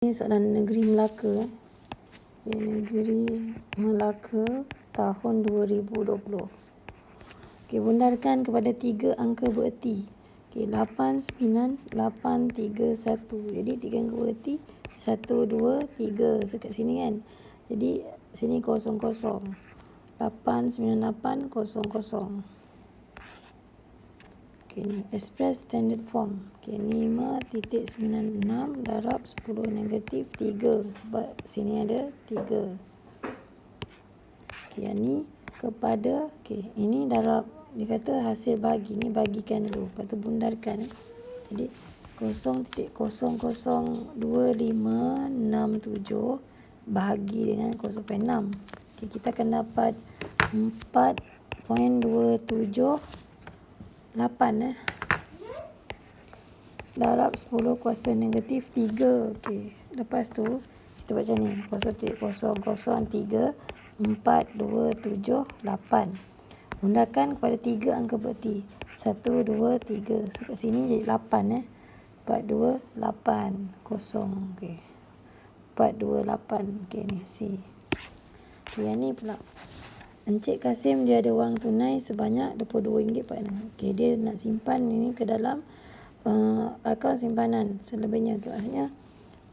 Ini soalan Negeri Melaka. Negeri Melaka tahun 2020. Bundarkan kepada 3 angka bererti. 8, 9, 8, 3, 1. Jadi 3 angka bererti 1, 2, 3 dekat sini kan. Jadi sini 0, 0. 8, 9, 8, 0, 0. Ni express standard form. 5.96 darab 10 negatif 3. Sebab sini ada 3. Yang ni kepada, ini darab, dia kata hasil bagi, ni bagikan dulu, lepas tu bundarkan. Jadi 0.002567 bahagi dengan 0.6. Kita akan dapat 4.278 darab 10 kuasa negatif 3. Lepas tu kita buat macam ni, 0.003 4278. Bundarkan kepada 3 angka bererti 1, 2, 3. So kat sini jadi 8 428 0. 428. Ni C. Yang ni pula Encik Kasim, dia ada wang tunai sebanyak RM22.46. Dia nak simpan ini ke dalam akaun simpanan selebihnya. Maksudnya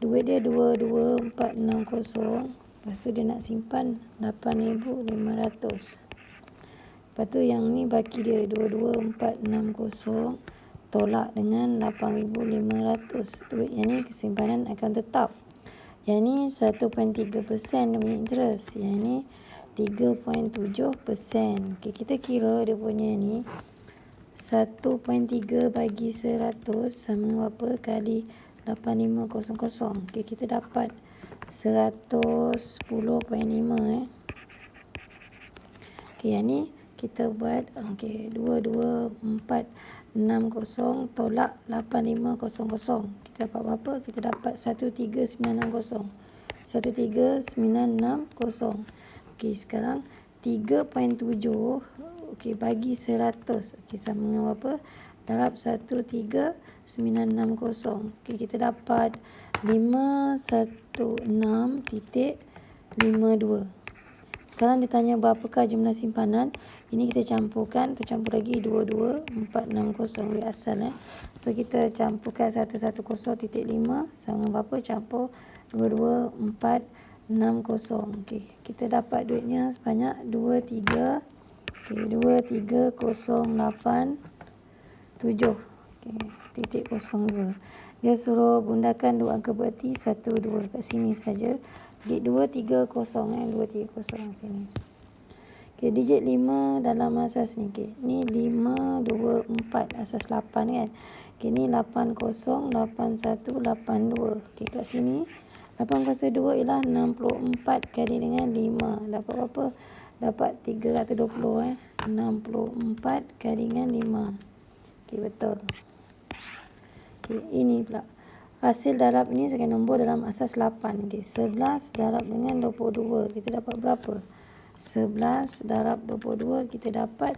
duit dia 22460. Lepas tu dia nak simpan 8,500. Lepas tu yang ni baki dia 22460 tolak dengan 8,500. Duit yang ni simpanan akaun tetap. Yang ni 1.3% demi interest. Yang ni 3.7%. Kita kira dia punya ni 1.3 bagi 100 sama berapa kali 8500. Kita dapat 110.5. Yang ni kita buat 22460 tolak 8500. Kita dapat berapa? Kita dapat 13960. 13960. Sekarang 3.7 bagi 100 sama dengan berapa? Darab 13960. Kita dapat 516.52. Sekarang dia tanya berapakah jumlah simpanan. Ini kita campurkan, campur lagi 22460 dari asal. So kita campurkan 110.5 sama berapa, campur 22460. Kita dapat duitnya sebanyak 23087. 0.02. Dia suruh bundarkan 2 angka bererti 1, 2 kat sini saja. Digit 230 230 sini. Digit 5 dalam asas ni. Ni 5, 2, 4 asas 8 kan. Ni 80, 81, 82. Kat sini 8 kuasa 2 ialah 64 kali dengan 5. Dapat berapa? Dapat 320. 64 kali dengan 5. Betul. Ini pula hasil darab ni sebagai nombor dalam asas 8. 11 darab dengan 22. Kita dapat berapa? 11 darab 22 kita dapat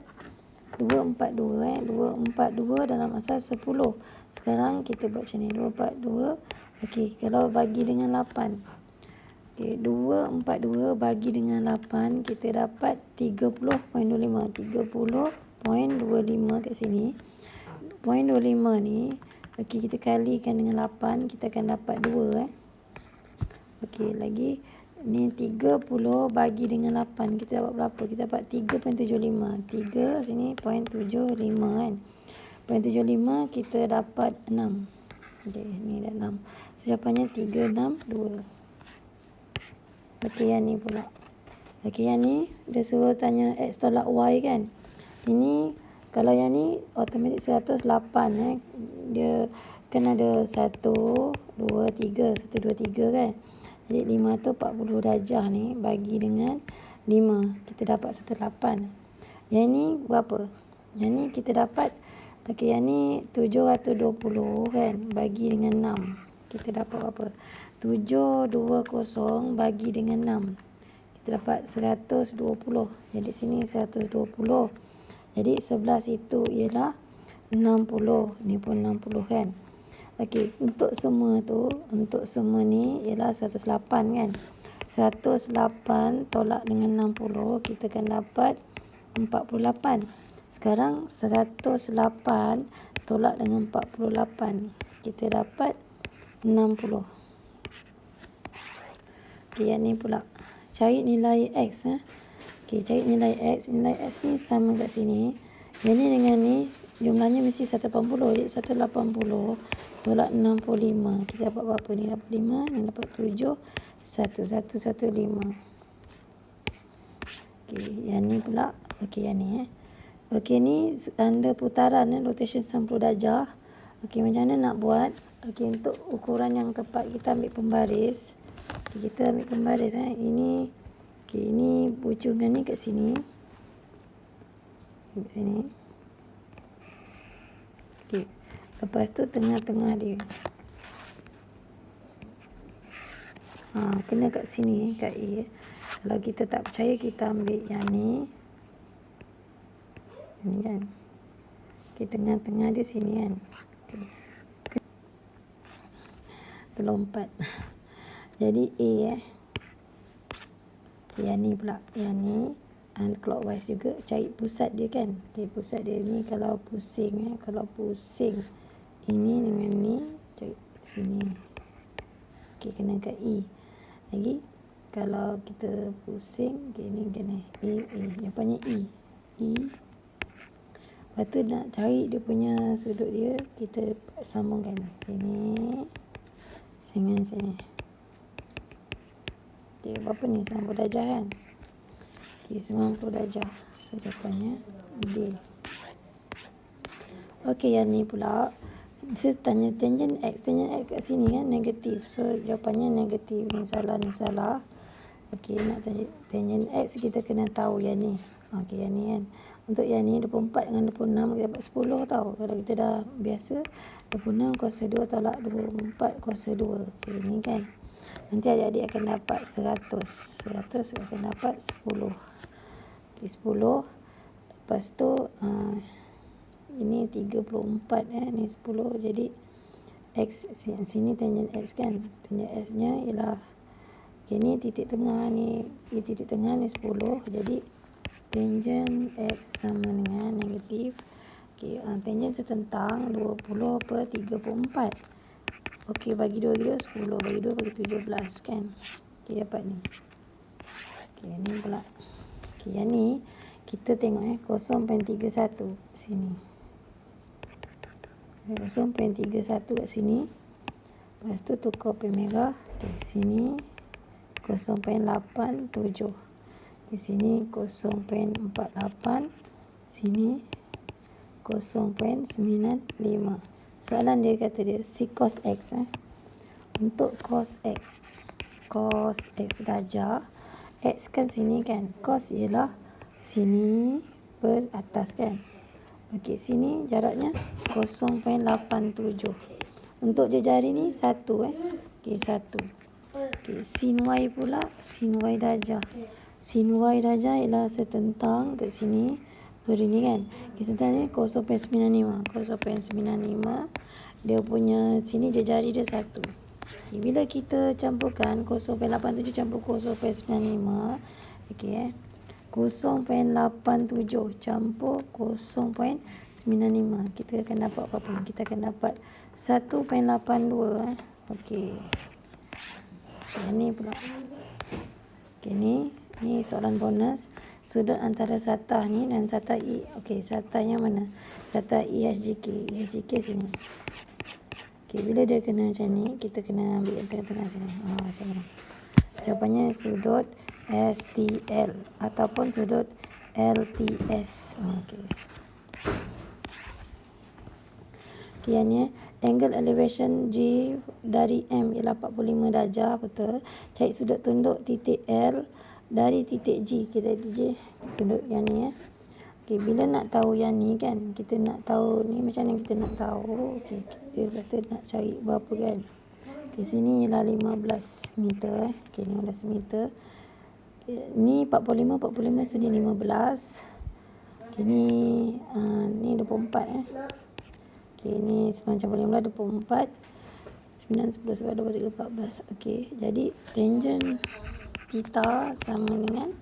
242. 242 dalam asas 10. Sekarang kita buat macam ni. 242. Kalau bagi dengan 8. 242 bagi dengan 8. Kita dapat 30.25. 30.25 kat sini. 0.25 ni. Kita kalikan dengan 8. Kita akan dapat 2. Lagi. Ni 30 bagi dengan 8. Kita dapat berapa? Kita dapat 3.75. 3 sini 0.75 kan. 0.75 kita dapat 6. Ni dah 6. So jawapannya 362. Yang ni pula. Yang ni dia suruh tanya X tolak Y kan. Ini kalau yang ni automatik 108. Dia kan ada 1, 2, 3. 1, 2, 3 kan. Jadi 540 darjah ni bagi dengan 5. Kita dapat 18. Yang ni berapa? Yang ni kita dapat yang ni 720 kan bagi dengan 6. Kita dapat berapa? 720 bagi dengan 6. Kita dapat 120. Jadi sini 120. Jadi 11 itu ialah 60. Ni pun 60 kan. Okey, untuk semua ni ialah 108 kan. 108 tolak dengan 60, kita akan dapat 48. Sekarang 108 tolak dengan 48, kita dapat 60. Okey, yang ni pula. Cari nilai X. Okey, cari nilai X. Nilai X ni sama kat sini. Yang ni dengan ni, jumlahnya mesti 180. Jadi 180 tolak 65. Kita dapat berapa ni? Dapat 5. Ni dapat 7. 115. Okey, yang ni pula. Okey, yang ni Okey, ni tanda putaran rotation 90 darjah. Okey, macam mana nak buat? Okey, untuk ukuran yang tepat kita ambil pembaris. Okey, kita ambil pembaris Ini okey, ini ujungnya ni kat sini. Kat sini. Okey. Lepas tu tengah-tengah dia. Kena kat sini, kat A. Kalau kita tak percaya, kita ambil yang ni. Ni kan. Okey, tengah-tengah dia sini kan. Okay. Terlompat. Jadi A Okay, yang ni pula. Yang ni clockwise juga. Cari pusat dia kan. Okay, pusat dia ni kalau pusing kalau pusing ini dengan ni, cari sini. Okay, kena kat E. Lagi kalau kita pusing, okay, ni kena jawapannya E. Lepas tu nak cari dia punya sudut dia, kita sambungkan sini dengan sini. Okay, berapa ni? 90 darjah kan? Okay, 90 darjah. So, jawapannya D. Okay, yang ni pula. Saya tanya tangent X. Tangent X kat sini kan, negatif. So, jawapannya negatif. Ni salah. Okay, nak tangent X, kita kena tahu yang ni. Okay, yang ni kan. Untuk yang ni, 24 dengan 26, kita dapat 10 tau. Kalau kita dah biasa, 26 kuasa 2 tolak 24 kuasa 2. Okay, ni kan. Nanti adik-adik akan dapat 100. 100 akan dapat 10. Okay, 10. Lepas tu, ini 34 ni 10. Jadi, X, sini tangent X kan. Tangent X-nya ialah, okay, ni titik tengah ni. Titik tengah ni 10. Jadi, tangent X sama dengan negatif. Okay, tangent setentang 20 per 34. Okey, bagi 2 10. Bagi 2 bagi 17 kan. Okey, dapat ni. Okey, ni pula. Okey, yang ni kita tengok 0.31 sini. 0.31 kat sini. Lepas tu tukar pen merah. Okey, sini 0.87. Di sini 0.48. Sini 0.95. Soalan dia kata dia si cos X. Untuk cos X darjah. X kan sini kan. Cos ialah sini per atas kan. Okey, sini jaraknya 0.87. Untuk dia jari ni 1 Okey, 1. Okey, sin Y pula, sin Y darjah. Sin Y darjah ialah setentang kat sini per ini kan. Setentang ni 0.95. 0.95. Dia punya sini jari dia 1. Okay, bila kita campurkan 0.87 campur 0.95. Okey 0.87 campur 0.95. Kita akan dapat apa? Kita akan dapat 1.82. Okey. Yang ni pula. Okey, ni soalan bonus. Sudut antara satah ni dan satah I. Okey, satahnya mana? Satah IHJK. IHJK sini. Okey, bila dia kena macam ni, kita kena ambil yang tengah-tengah sini. Macam ni. Jawapannya sudut STL ataupun sudut LTS. Okey. Okey, yang ni angle elevation G dari M ialah 45 darjah, betul. Cari sudut tunduk titik L dari titik G. Kita G tunduk yang ni Okey, bila nak tahu yang ni kan, kita nak tahu ni macam mana kita nak tahu. Okey, kita kata nak cari berapa kan. Okey, sini ialah 15 meter Okey, 15 meter. Ni 45 sini 15. Okey, ni 24 Okey, ni 9 campur 15 24. 9, 10, 11, 12, 13, 14. Okey, jadi tangent theta sama dengan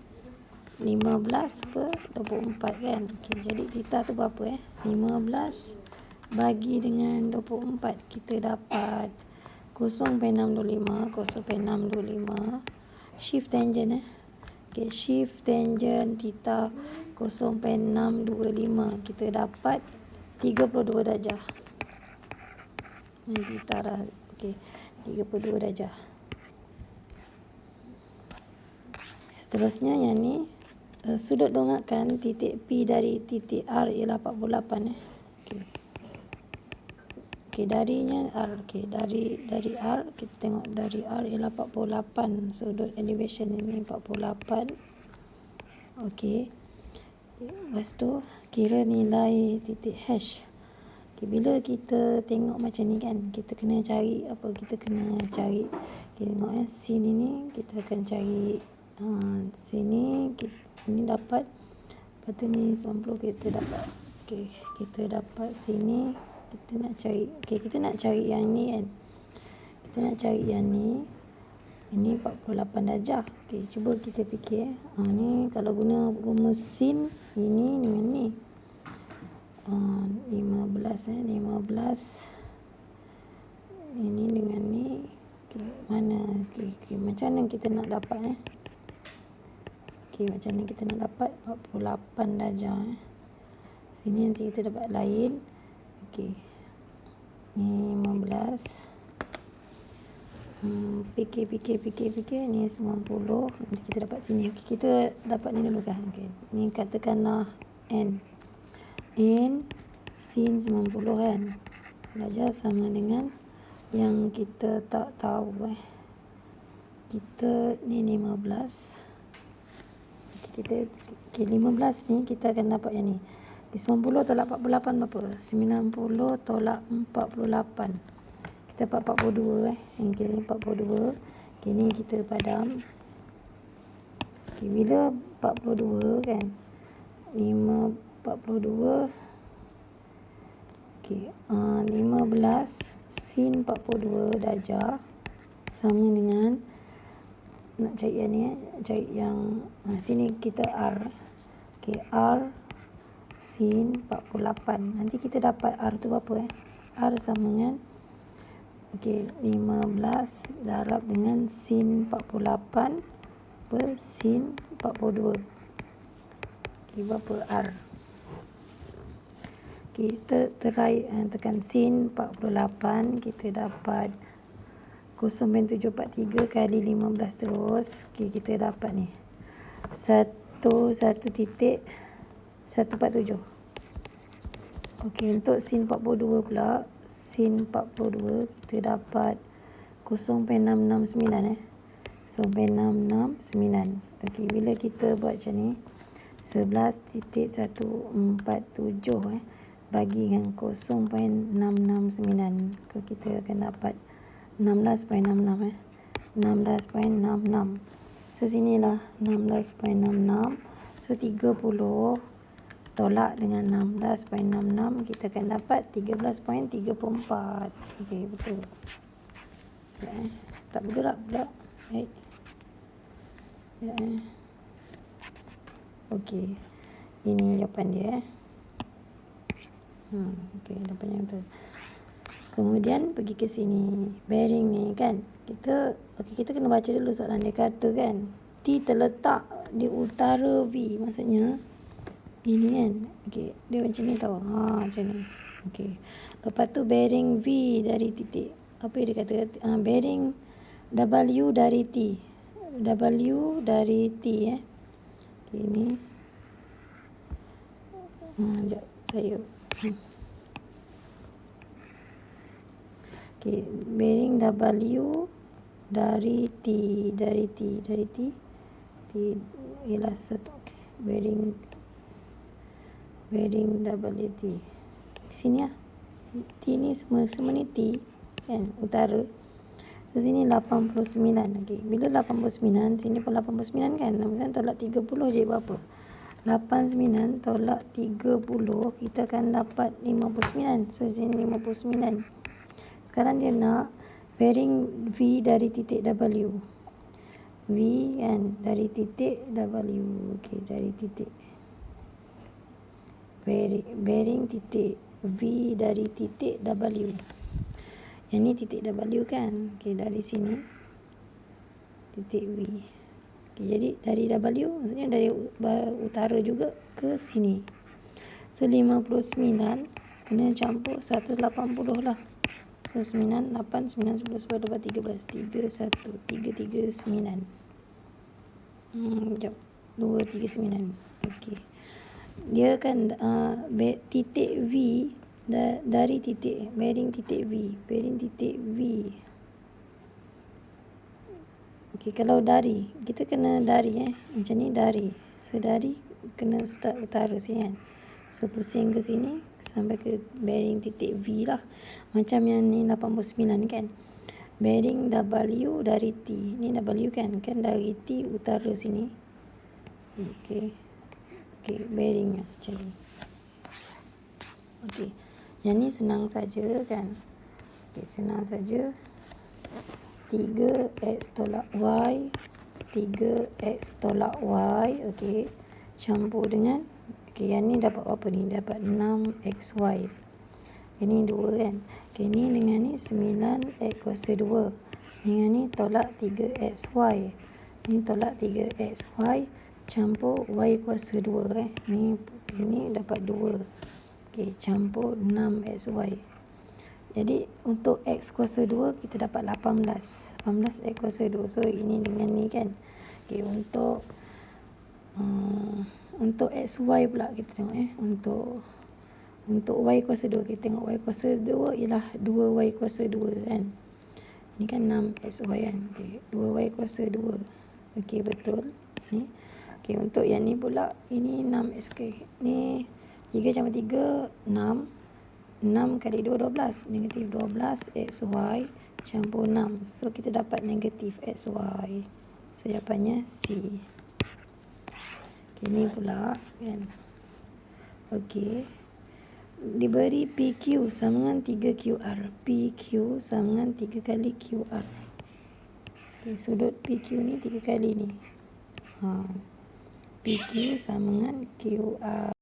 15 per 24 kan. Okey, jadi theta tu berapa 15 bagi dengan 24, kita dapat 0.625, 0.625. Shift tangent Okey, shift tangent theta 0.625, kita dapat 32 darjah. Ini theta dah. Okey, 32 darjah. Seterusnya yang ni, sudut dongakan titik P dari titik R ialah 48 Okey. Okey, darinya R. Okey, dari R kita tengok dari R ialah 48. Sudut elevation ini 48. Okey. Lepas tu kira nilai titik H. Okey, bila kita tengok macam ni kan, kita kena cari apa? Kita kena cari, kita tengok sin ini kita akan cari sini ini dapat. Lepas tu ni 90 kita dapat. Okey, kita dapat sini. Kita nak cari, okey, kita nak cari yang ni kan. Kita nak cari yang ni. Ini 48 darjah. Okey, cuba kita fikir. Ni kalau guna rumus sin ini dengan ni. 15 15 ini dengan ni. Okey, mana? Okey, macam mana kita nak dapat Okey, macam mana kita nak dapat 48 darjah Sini nanti kita dapat lain. Okey, ni 15. Fikir ni 90. Nanti kita dapat sini. Okey, kita dapat ni dulu kan. Okey, ni katakanlah n sin 90 kan, darjah sama dengan yang kita tak tahu kita ni 15. Okey, 15 ni kita akan dapat yang ni. 90 tolak 48 berapa? 90 tolak 48. Kita dapat 42 Yang kira 42. Okey, ni kita padam. Okey, bila 42 kan? 42. Okey, 15 sin 42 darjah sama dengan, nak cari yang ni cari yang sini kita R. Okey, R sin 48. Nanti kita dapat R tu berapa R sama dengan, okey, 15 darab dengan sin 48 per sin 42. Okey, berapa R? Kita tekan sin 48, kita dapat 0.743 kali 15 terus. Okey, kita dapat ni 1.147. Okey, untuk sin 42 pula, sin 42 kita dapat 0.669 0.669. Okey, bila kita buat macam ni 11.147 bagi dengan 0.669, kita akan dapat 16.66 16.66. So sinilah 16.66. So 30 tolak dengan 16.66, kita akan dapat 13.34. Okey, betul. Tak bergerak pula. Baik. Okey, ini jawapan dia. Okey, jawapan yang betul. Kemudian pergi ke sini, bearing ni kan. Kita kena baca dulu soalan dia kata kan, T terletak di utara V, maksudnya ini kan. Okey, dia macam ni tau. Macam ni. Okey. Lepas tu bearing V dari titik, apa yang dia kata? Bearing W dari T. W dari T Okey, ni. Sekejap, saya. Okey, bearing W dari T ialah satu. Okey, bearing WT. Sini T ni semua ni T kan, utara. So sini 89. Okey, bila 89, sini pun 89 kan. Kemudian tolak 30 je berapa? 89 tolak 30, kita akan dapat 59. So sini 59. Sekarang dia nak bearing V dari titik W. V kan dari titik W. Okey, dari titik bearing titik V dari titik W. Yang ni titik W kan. Okey, dari sini titik V. Okey, jadi dari W maksudnya dari utara juga ke sini. So 59 kena campur 180 lah. So 9, 8, 9, 10, 11, 12, 13, 3, 1, 3, 3, 9. Sekejap. 2, 3, 9. Okey. Dia kan titik V dari titik bearing titik V. Bearing titik V. Okey, kalau dari, kita kena dari macam ni dari. So dari kena start utara sini kan. So pusing ke sini sampai ke bearing titik V lah. Macam yang ni 89 kan. Bearing W dari T. Ni W kan. Kan dari T utara sini. Okey. Okey, bearingnya macam ni. Okey. Yang ni senang saja kan. Okey, senang saja. 3x tolak Y. 3x tolak Y. Okey. Campur dengan. Okey, yang ni dapat apa ni? Dapat 6xy. Yang ni 2 kan. Okey, ni dengan ni 9x kuasa 2. Dengan ni tolak 3xy. Ni tolak 3xy. Campur y kuasa 2 Ni dapat 2. Okey, campur 6xy. Jadi untuk x kuasa 2 kita dapat 18. 18x kuasa 2. So ini dengan ni kan. Okey, untuk xy pula kita tengok untuk y kuasa 2 kita tengok y kuasa 2 ialah 2y kuasa 2 kan. Ini kan 6xy kan. Okey, 2y kuasa 2. Okey, betul. Ni. Okey, untuk yang ni pula ini 6x. Ni 3 campur 3 6. 6 kali 2, 12. Negatif 12 xy campur 6. So, kita dapat negatif xy. So, jawapannya C. Okay, ni pula kan. Okey. Diberi PQ sama dengan 3QR. PQ sama dengan 3 kali QR. Okay, sudut PQ ni 3 kali ni. PQ sama dengan QR.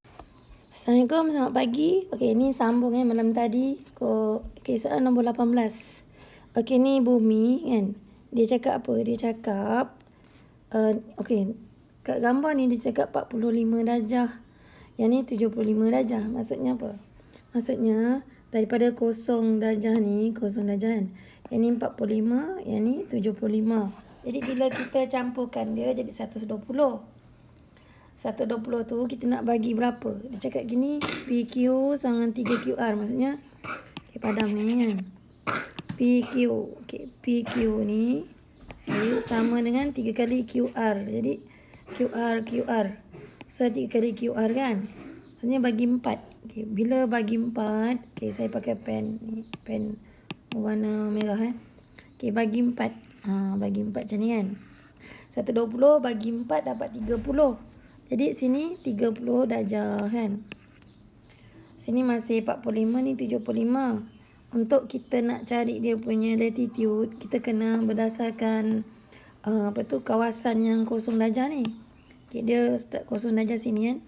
Assalamualaikum, selamat pagi. Okey, ni sambung malam tadi. Okey, soalan nombor 18. Okey, ni bumi kan. Dia cakap apa? Dia cakap okey, kat gambar ni dia cakap 45 darjah. Yang ni 75 darjah. Maksudnya apa? Maksudnya daripada 0 darjah ni, 0 darjah kan. Yang ni 45, yang ni 75. Jadi bila kita campurkan dia jadi 120. 120 tu kita nak bagi berapa? Dia cakap gini, PQ sama 3QR. Maksudnya, okay, padam ni kan. PQ. Okay, PQ ni sama dengan 3 kali QR. Jadi, QR. So, 3 kali QR kan. Maksudnya bagi 4. Okay, bila bagi 4, okay, saya pakai pen. Ni, pen warna merah Okay, bagi 4. Bagi 4 macam ni kan. 120 bagi 4 dapat 30. Jadi sini 30 darjah kan. Sini masih 45, ni 75. Untuk kita nak cari dia punya latitude, kita kena berdasarkan kawasan yang 0 darjah ni. Okay, dia start 0 darjah sini kan.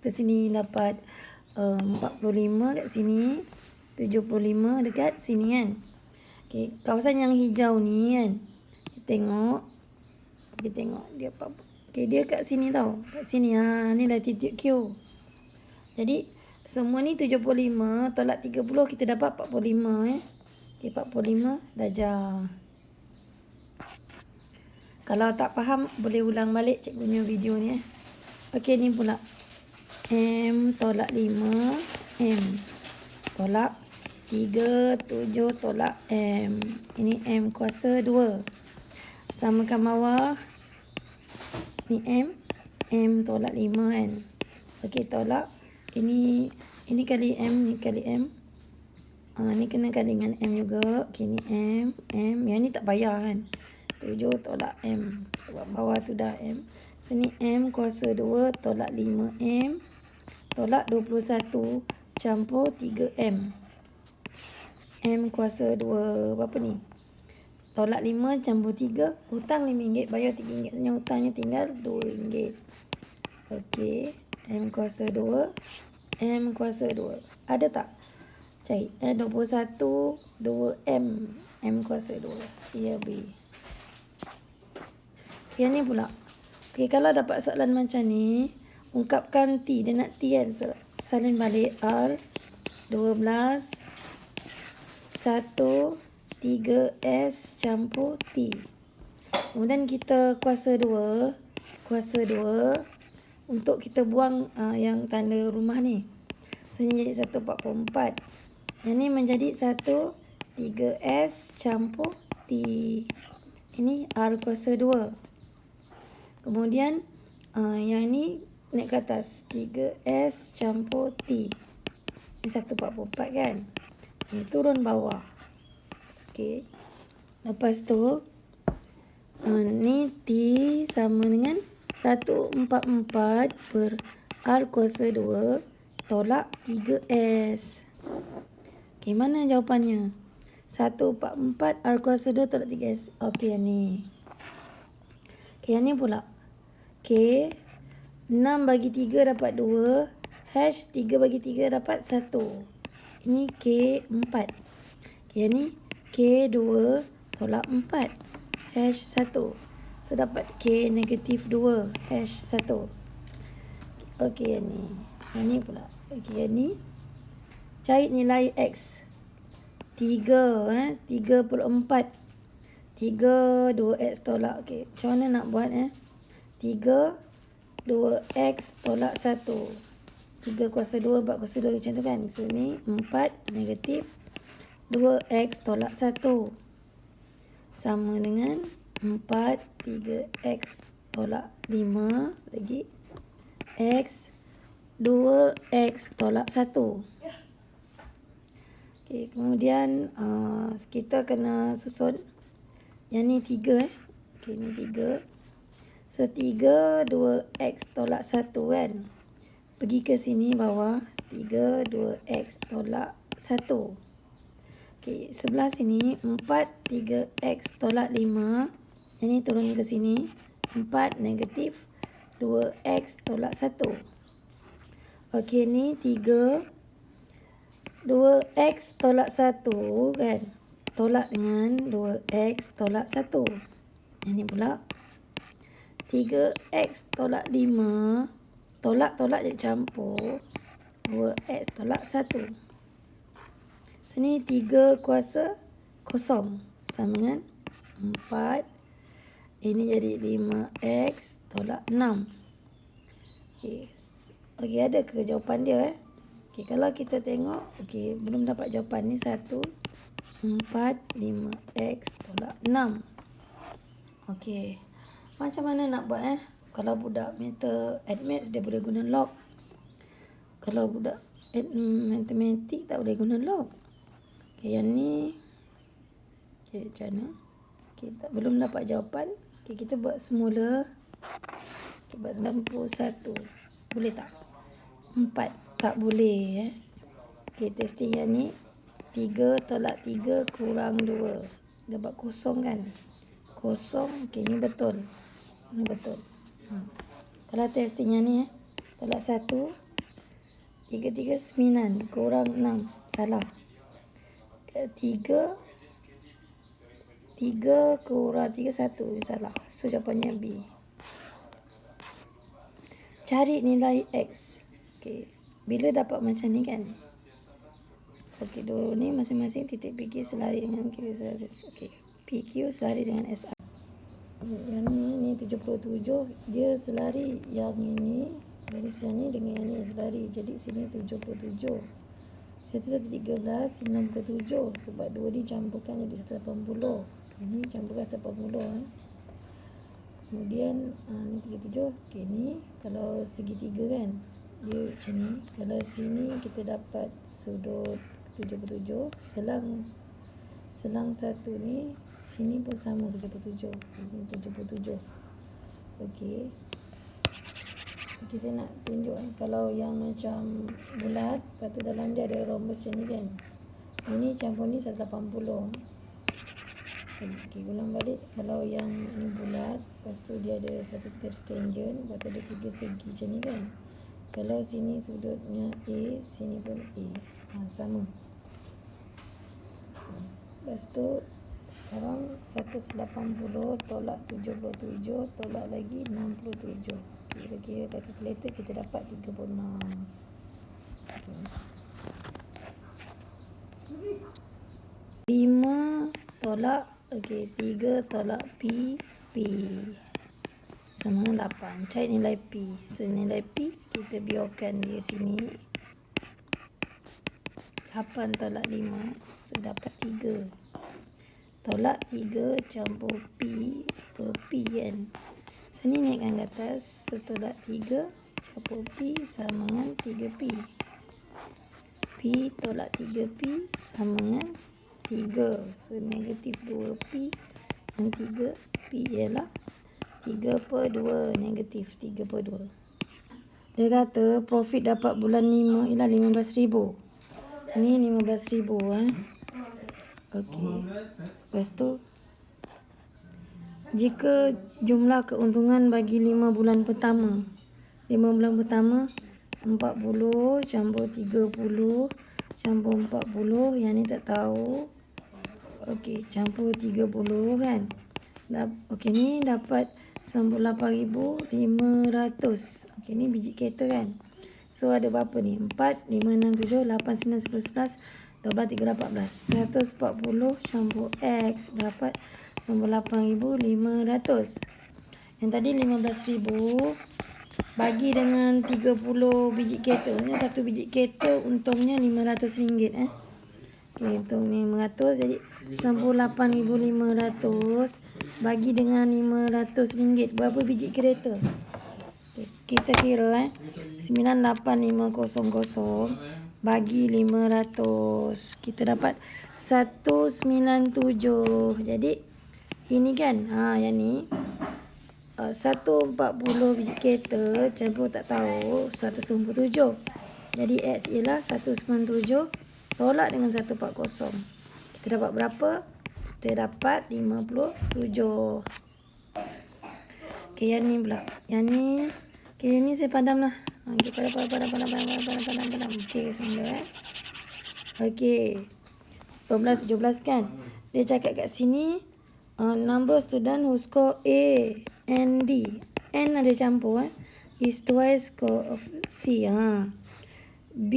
Ke sini dapat 45 kat sini, 75 dekat sini kan. Okay, kawasan yang hijau ni kan. Kita tengok dia apa. Okay, dia kat sini tau. Kat sini. Ni latitude Q. Jadi, semua ni 75. Tolak 30, kita dapat 45. Okay, 45 darjah. Kalau tak faham, boleh ulang balik cikgu punya video ni. Okay, ni pula. M tolak 5. M. Tolak 3, 7 tolak M. Ini M kuasa 2. Samakan bawah. Ni M tolak 5 kan. Okey, tolak. Ini kali M, ni kali M. Ni kena kali dengan M juga. Okey, ni M. Yang ni tak payah kan. 7 tolak M. Sebab bawah tu dah M. So, ni M kuasa 2 tolak 5M. Tolak 21 campur 3M. M kuasa 2. Berapa ni? tolak 5 campur 3, hutang RM5, bayar RM3, sebenarnya hutangnya tinggal RM2. Okey, M kuasa 2, M kuasa 2. Ada tak? Cari 21, 2M, M kuasa 2. Ya, B. Okey, yang ni pula. Okey, kalau dapat soalan macam ni, ungkapkan T, dia nak T kan. So, salin balik R 12 1 3S campur T. Kemudian kita kuasa 2 untuk kita buang yang tanda rumah ni. So ni jadi 144. Yang ni menjadi 1 3S campur T. Ini R kuasa 2. Kemudian yang ni naik ke atas 3S campur T. Ini 144 kan. Okay, turun bawah. Okey. Lepas tu ni T sama dengan 144 per R kuasa 2 tolak 3S. Okey, mana jawapannya? 144 R kuasa 2 tolak 3S. Okey, yang ni. Okey, yang ni pula. Okey. 6 bagi 3 dapat 2. Hash 3 bagi 3 dapat 1. Ini K4. Okay, yang ni K2 tolak 4. Hash 1. So, dapat K negatif 2. Hash 1. Okey, yang ni. Yang ni pula. Okey, yang ni. Cari nilai X. 3. 3 per 4. 3, 2X tolak. Okey, macam mana nak buat? 3, 2X tolak 1. 3 kuasa 2, 4 kuasa 2 macam tu kan. So, ni 4 negatif 2X tolak 1. Sama dengan 4, 3X tolak 5 lagi. X, 2X tolak 1. Okay, kemudian kita kena susun. Yang ni 3. Okay, ni 3. So, 3, 2X tolak 1 kan. Pergi ke sini bawah. 3, 2X tolak 1. Okey, sebelah sini 4, 3X tolak 5. Yang ni turun ke sini. 4 negatif 2X tolak 1. Okey, ni 3, 2X tolak 1 kan. Tolak dengan 2X tolak 1. Yang ni pula. 3X tolak 5. Tolak-tolak jadi campur. 2X tolak 1. Sini 3 kuasa 0. Sama dengan 4. Ini jadi 5X tolak 6. Okey. Okey, ada ke jawapan dia? Okey, kalau kita tengok. Okey, belum dapat jawapan ni. 1, 4, 5X tolak 6. Okey. Macam mana nak buat? Kalau budak admaths dia boleh guna log. Kalau budak matematik tak boleh guna log. Okey, yang ni. Okey, macam mana? Okey, belum dapat jawapan. Okey, kita buat semula. Okay, buat 91. Boleh tak? 4. Tak boleh. Okey, testing yang ni. 3 tolak 3 kurang 2. Dapat kosong kan? Kosong. Okey, ni betul. Ni betul. Kalau testingnya ni tolak 1. 3, 3, 9 kurang 6. Salah. 3 kurang 3, 1. Salah. So, jawapannya B. Cari nilai X. Okey. Bila dapat macam ni kan. Okey, dua ni masing-masing titik PQ selari dengan Q. Okey. PQ selari dengan SR. Yang ni 77. Dia selari yang ini. Dari sini dengan yang ni selari. Jadi sini 77. Situ 13, 97. Sebab 2 dicampurkan jadi 180. Ini campurkan 180. Kemudian ni 77. Okey, ni kalau segitiga kan. Dia macam ni. Kalau sini kita dapat sudut 77. Selang satu ni. Sini pun sama 77. Ini 77. Okey. Okey, saya nak tunjuk kalau yang macam bulat, lepas tu dalam dia ada rhombus macam ni kan. Ini campur ni 180. Okey, ulang balik. Kalau yang ni bulat, lepas tu dia ada satu garis tangent, lepas tu ada 3 segi macam ni kan. Kalau sini sudutnya A, sini pun A. Sama. Lepas tu sekarang 180 tolak 77 tolak lagi 67. Kira-kira kat kalkulator kita dapat 36. Okay. 5 tolak 3 tolak P sama 8. Cari nilai P. So nilai P kita biarkan dia sini. 8 tolak 5, so dapat 3. Tolak 3 campur P per P kan. So ni naikkan ke atas, so tolak 3 campur P sama dengan 3P. P tolak 3P sama dengan 3. So negatif 2P dan 3P ialah 3 per 2, negatif 3 per 2. Dia kata profit dapat bulan 5 ialah 15,000. Ni 15,000 Okey. Lepas tu jika jumlah keuntungan bagi 5 bulan pertama. 5 bulan pertama 40 campur 30 campur 40, yang ni tak tahu. Okey, campur 30 kan. Okey, ni dapat 98,500. Okey, ni biji kereta kan. So ada berapa ni? 4, 5, 6, 7, 8, 9, 10, 11, 12, 13, 14. 140 campur X dapat 98,500. Yang tadi 15,000 bagi dengan 30 biji kereta. Satu biji kereta untungnya RM500. Okey, untung 500 jadi 98,500 bagi dengan RM500. Berapa biji kereta? Okay, kita kira 98,500 bagi 500. Kita dapat 197. Jadi ini kan, yang ni 140 biji kereta campur tak tahu 197. Jadi X ialah 197 tolak dengan 140. Kita dapat berapa? Kita dapat 57. Okey, yang ni pula. Yang ni, okey, yang ni saya padam lah. Okey, padam. Okey, semula. Okey. 12, 17 kan? Dia cakap kat sini, number student who score A and D. N ada campur is twice score of C. B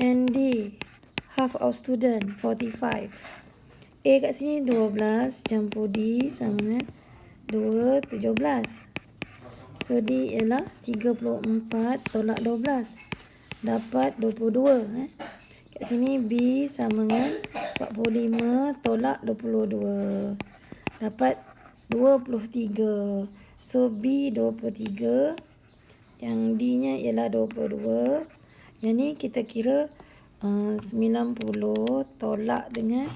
and D, half of student, 45. A kat sini 12 campur D sama dengan 2, 17. So D ialah 34 tolak 12. Dapat 22. Kat sini B sama dengan 45 tolak 22. Dapat 23. So B 23. Yang D nya ialah 22. Yang ni kita kira 90 tolak dengan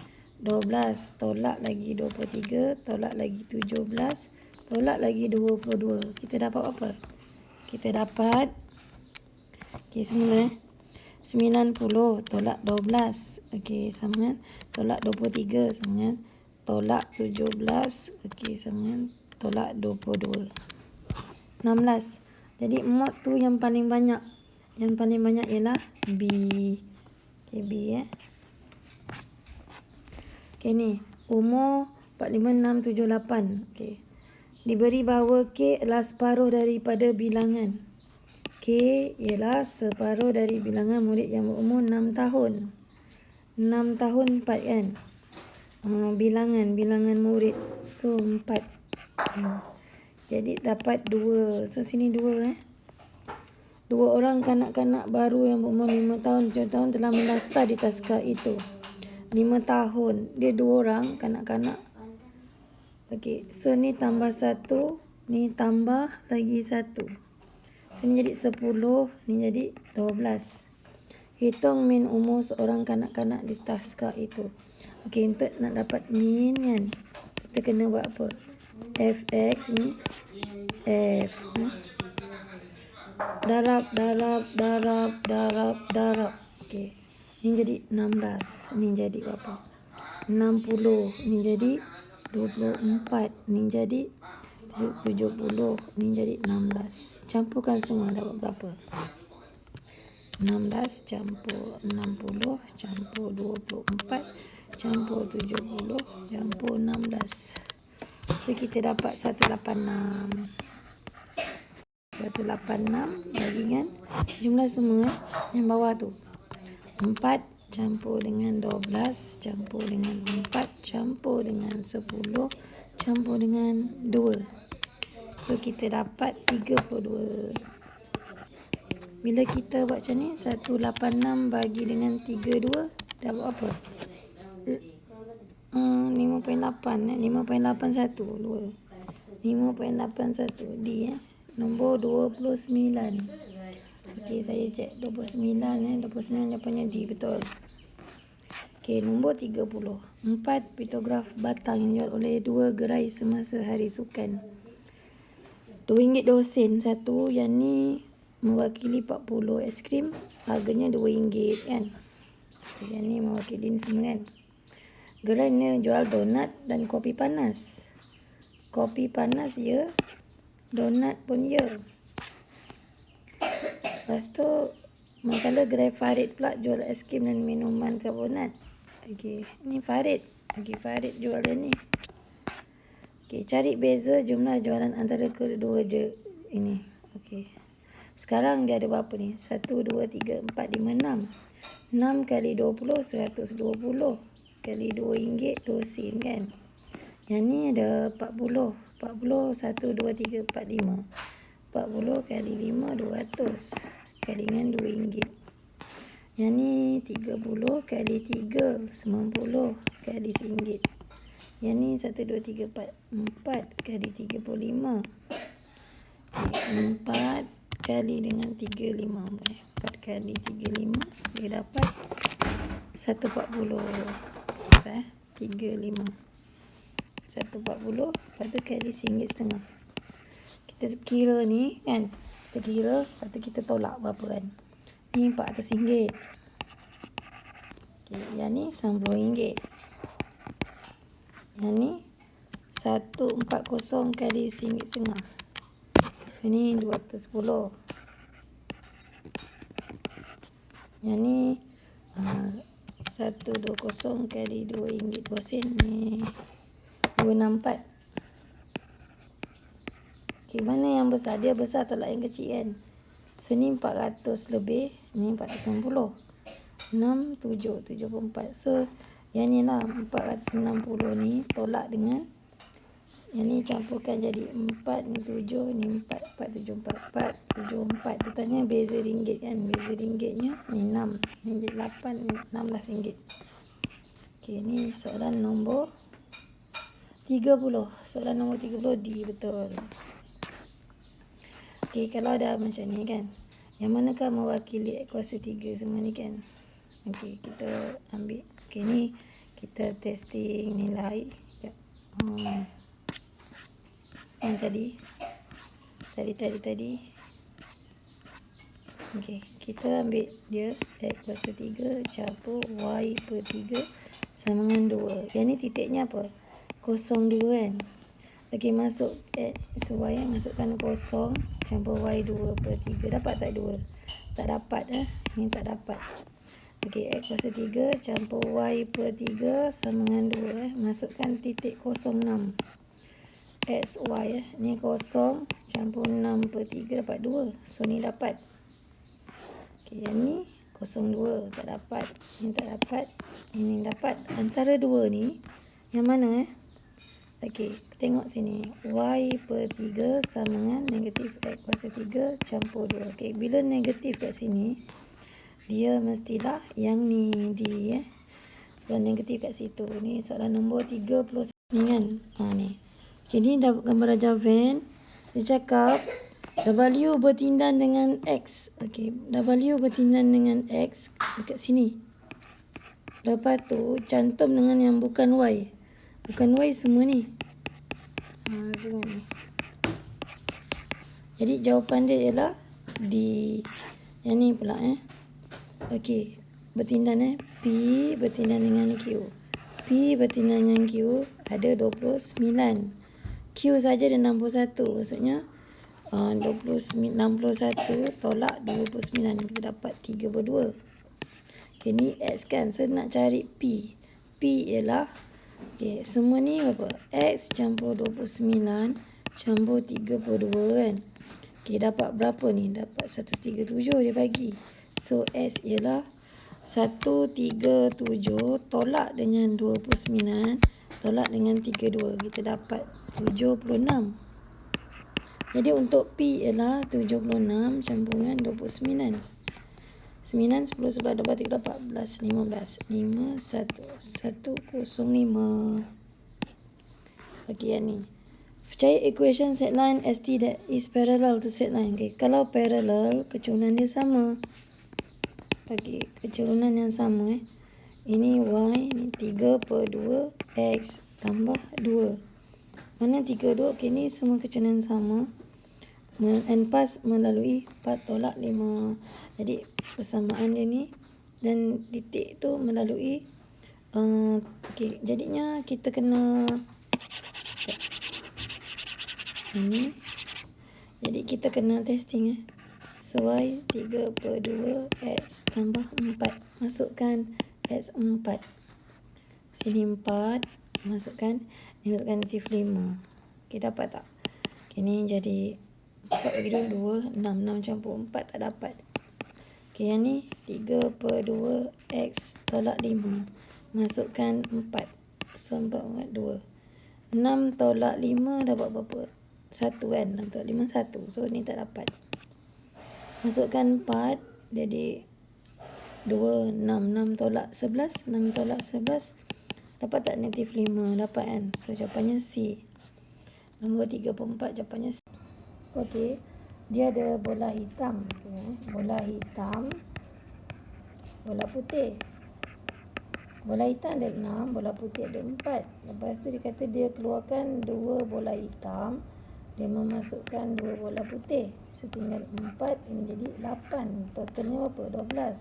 12. Tolak lagi 23. Tolak lagi 17. Tolak lagi 22. Kita dapat apa? Kita dapat, okey, semula 90 tolak 12. Okey, sama dengan tolak 23 sama dengan tolak 17. Okey, sama dengan tolak 22. 16. Jadi mod tu yang paling banyak. Yang paling banyak ialah B. Okey, B Okey, ni umur 45, 6, 7, 8. Okey. Diberi bahawa K adalah separuh daripada bilangan. K ialah separuh dari bilangan murid yang berumur 6 tahun. 6 tahun 4 kan? Bilangan murid. So 4. Jadi dapat 2. So sini 2. 2 orang kanak-kanak baru yang berumur 5 tahun, 7 tahun telah mendaftar di taska itu. 5 tahun. Dia 2 orang kanak-kanak. Okey, so ni tambah 1, ni tambah lagi 1. So ni jadi 10, ni jadi 12. Hitung min umur seorang kanak-kanak di taska itu. Okey, untuk nak dapat min kan, kita kena buat apa? Fx ni F. Darab. Okey. Ni jadi 16. Ni jadi berapa? 60. Ni jadi 24. Ni jadi 70. Ni jadi 16. Campurkan semua dapat berapa? 16 campur 60 campur 24 campur 70 campur 16. So kita dapat 186. 186 bagi dengan jumlah semua yang bawah tu. 4 campur dengan 12 campur dengan 4 campur dengan 10 campur dengan 2. So kita dapat 32. Bila kita buat macam ni, 186 bagi dengan 32 dapat apa? 5.8 5.81 5.81 D nombor 29. Okey, saya cek 29 29 jawapannya D betul. Okey, nombor 30. 4 pitograf batang yang dijual oleh 2 gerai semasa hari sukan. RM2.2 satu, yang ni mewakili 40 aiskrim, harganya RM2 kan. So, yang ni mewakili ni semua kan. Gerai ni jual donat dan kopi panas. Kopi panas ya, donat pun ya. Lepas tu manakala gerai Farid pula jual aiskrim dan minuman karbonat. Okey, ni Farid. Okey, Farid jual yang ni. Okey, cari beza jumlah jualan antara kedua je ini. Okey. Sekarang dia ada berapa ni? 1, 2, 3, 4, 5, 6. 6 kali 20, 120. Kali RM2, 2 sen kan. Yang ni ada 40. 40, 1, 2, 3, 4, 5. 40 kali 5, 200. Kali dengan RM2. Yang ni 30 kali 3, 90. Kali RM1. Yang ni 1, 2, 3, 4. 4 kali 35. 4 kali dengan 35. 4 kali 35 dia dapat 140. 35 140. Lepas tu kali RM1.50. Kita kira ni kan, kita kira, lepas tu kita tolak berapa kan. Ni RM400. Okay, yang ni RM90. Yang ni 140 kali RM1.50. Sini 210. Yang ni 120 kali RM2, 2 sen ni 264. Okay, mana yang besar? Dia besar tolak yang kecil kan. So ni 400 lebih, ni 490. 6, 7, 74. So yang ni lah 460 ni tolak dengan yang ni campurkan jadi 4, ni 7, ni 4, 4, 7, 4, 4, 7, 4. Dia tanya beza ringgit kan. Beza ringgitnya ni 6, ni jadi 8, ni RM16. Okey, ni soalan nombor 30. Soalan nombor 30 D betul. Okey, kalau ada macam ni kan, yang manakah mewakili kuasa 3 semua ni kan. Okey, kita ambil. Okey, ni kita testing nilai. Yang tadi. Okey, kita ambil dia X kuasa 3 campur Y per 3 sama dengan 2. Yang ni titiknya apa? 02 kan. Okey, masuk X Y, masukkan 0 campur Y 2 per 3. Dapat tak 2? Tak dapat Ni tak dapat. Okey, X kuasa 3 campur Y per 3 sama dengan 2 Masukkan titik 06. X, Y ni 0 campur 6 per 3 dapat 2. So ni dapat. Okey, yang ni 02 tak dapat. Ni tak dapat. Ini dapat. Antara dua ni yang mana Okey, tengok sini. Y per 3 sama dengan negatif X kuasa 3 campur 2. Okey, bila negatif kat sini, dia mestilah yang ni D Soalan negatif kat situ. Ni soalan nombor 30 ni kan. Ni. Okay, ni gambar darjah van. Dia cakap W bertindan dengan X. Okey, W bertindan dengan X dekat sini. Lepas tu cantum dengan yang bukan Y. Bukan Y semua ni. Semua ni. Jadi jawapan dia ialah D. Yang ni pula Okey, bertindan P bertindan dengan Q. P bertinang dengan Q ada 29. Q saja ada 61. Maksudnya 61 tolak 29. Kita dapat 32. Okay, ni X kan. So nak cari P. P ialah semua ni berapa? X campur 29 campur 32 kan. Okay, dapat berapa ni? Dapat 137 dia bagi. So S ialah 137 tolak dengan 29 tolak dengan 32. Kita dapat 76. Jadi untuk P ialah 76 campur dengan 29. 9, 10, 11, 12, 13, 14, 15. 5, 1, 105. Okey, yang ni. Cari equation set line ST that is parallel to set line. Okay, kalau parallel, keculunan dia sama. Bagi keculunan yang sama. Ini Y, ini 3/2 X tambah 2. Mana 3, 2? Okay, ni semua keculunan sama. And pass melalui 4 tolak 5. Jadi persamaan dia ni dan titik tu melalui okay, jadinya kita kena ini. Jadi kita kena testing So Y 3/2 X tambah 4. Masukkan X 4. Sini 4. Masukkan negatif 5. Okay, dapat tak? Okay, ni jadi 4 bagi 2, 6. 6 campur 4 tak dapat. Okay, yang ni 3/2 X tolak 5. Masukkan 4. So 4 2. 6 tolak 5 dapat berapa? 1 kan? 6 tolak 5 1. So ni tak dapat. Masukkan 4. Jadi 2, 6. 6 tolak 11. 6 tolak 11. Dapat tak negatif 5? Dapat kan? So jawapannya C. Nombor 3/4 jawapannya C. Okey. Dia ada bola hitam. Okay. Bola hitam. Bola putih. Bola hitam ada 6. Bola putih ada 4. Lepas tu dia kata dia keluarkan 2 bola hitam. Dia memasukkan 2 bola putih. Setinggal 4. Ini jadi 8. Totalnya berapa? 12.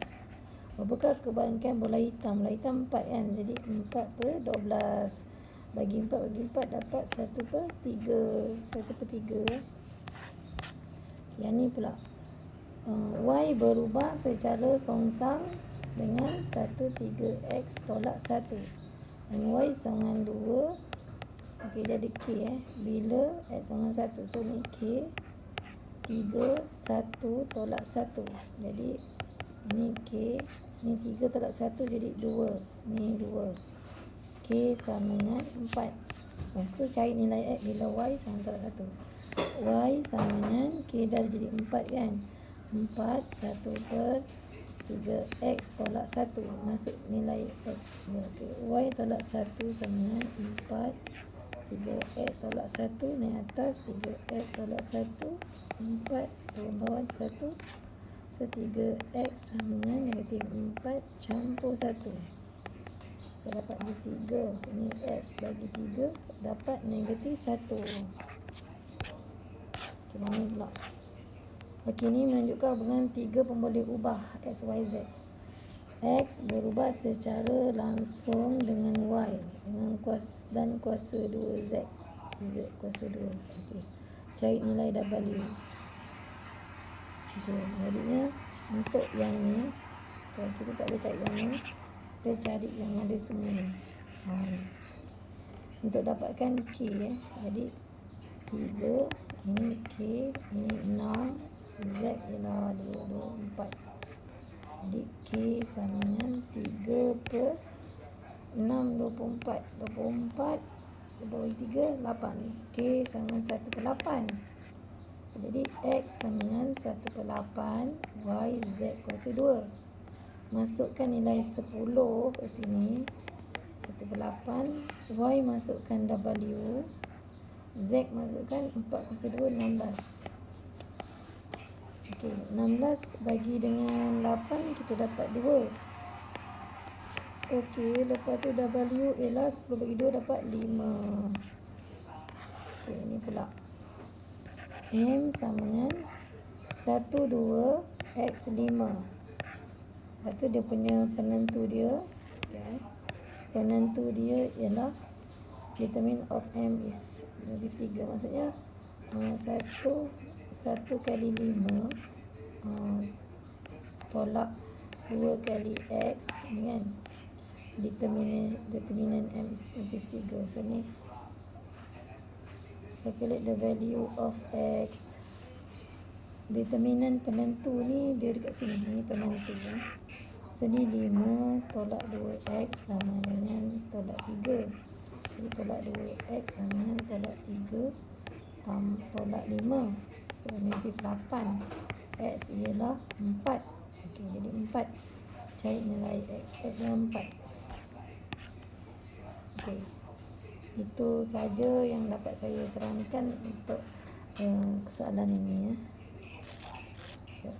Berapakah kebanyakan bola hitam? Bola hitam 4 kan? Jadi 4/12. Bagi 4 dapat 1/3. 1/3. Yang ni pula. Y berubah secara songsang dengan 13X tolak 1. Dan Y sama 2. Okey, dia ada K bila X sama 1. So ni K 3, 1 tolak 1. Jadi ini K. Ni 3 tolak 1 jadi 2. Ni 2. K sama dengan 4. Lepas tu cari nilai X bila Y sama tolak 1. Y sama dengan K dah jadi 4 kan. 4 1/3X tolak 1. Masuk nilai X. Okay. Y tolak 1 sama dengan 4 3X tolak 1. Naik atas 3X tolak 1. 4 turun bawah 1. So 3X sama dengan negatif 4 campur 1. Saya dapat di 3. Ini X bagi 3 dapat negatif 1. Ini pula. Okey, ni menunjukkan hubungan 3 pemboleh ubah X, Y, Z. X berubah secara langsung dengan Y dan kuasa 2 Z. Z kuasa 2. Okey. Cari nilai W. Okey, jadinya untuk yang ni, kalau kita tak boleh cari yang ni, kita cari yang ada semua ni. Untuk dapatkan K jadi 3, ini K, ini 6, Z ialah 4. Jadi K sama dengan 3/6 24. 24 bagi 3 8. K sama dengan 1/8. Jadi X sama dengan 1/8. Y Z kuasa 2. Masukkan nilai 10 ke sini. 1/8. Y masukkan W. Z masukkan 4 kuasa 2 16. Okey, 16 bagi dengan 8 kita dapat 2. Okey, lepas tu W ialah 10 bagi 2 dapat 5. Okey, ini pula. M sama dengan 1 2 X 5. Lepas tu dia punya penentu dia. Okay. penentu dia ialah determinant of M is negatif 3. Maksudnya 1 kali 5 tolak 2 kali X ni kan. Determinant M is negatif 3. So ni calculate the value of X. Determinant penentu ni dia dekat sini. Ni penentu. So ni 5 tolak 2X sama dengan tolak 3. Jadi tolak 2X sama dengan tolak 3 tolak 5. So negatif 8. X ialah 4. Okey, jadi 4. Cari nilai X. X adalah 4. Okey. Itu saja yang dapat saya terangkan untuk soalan ini ya.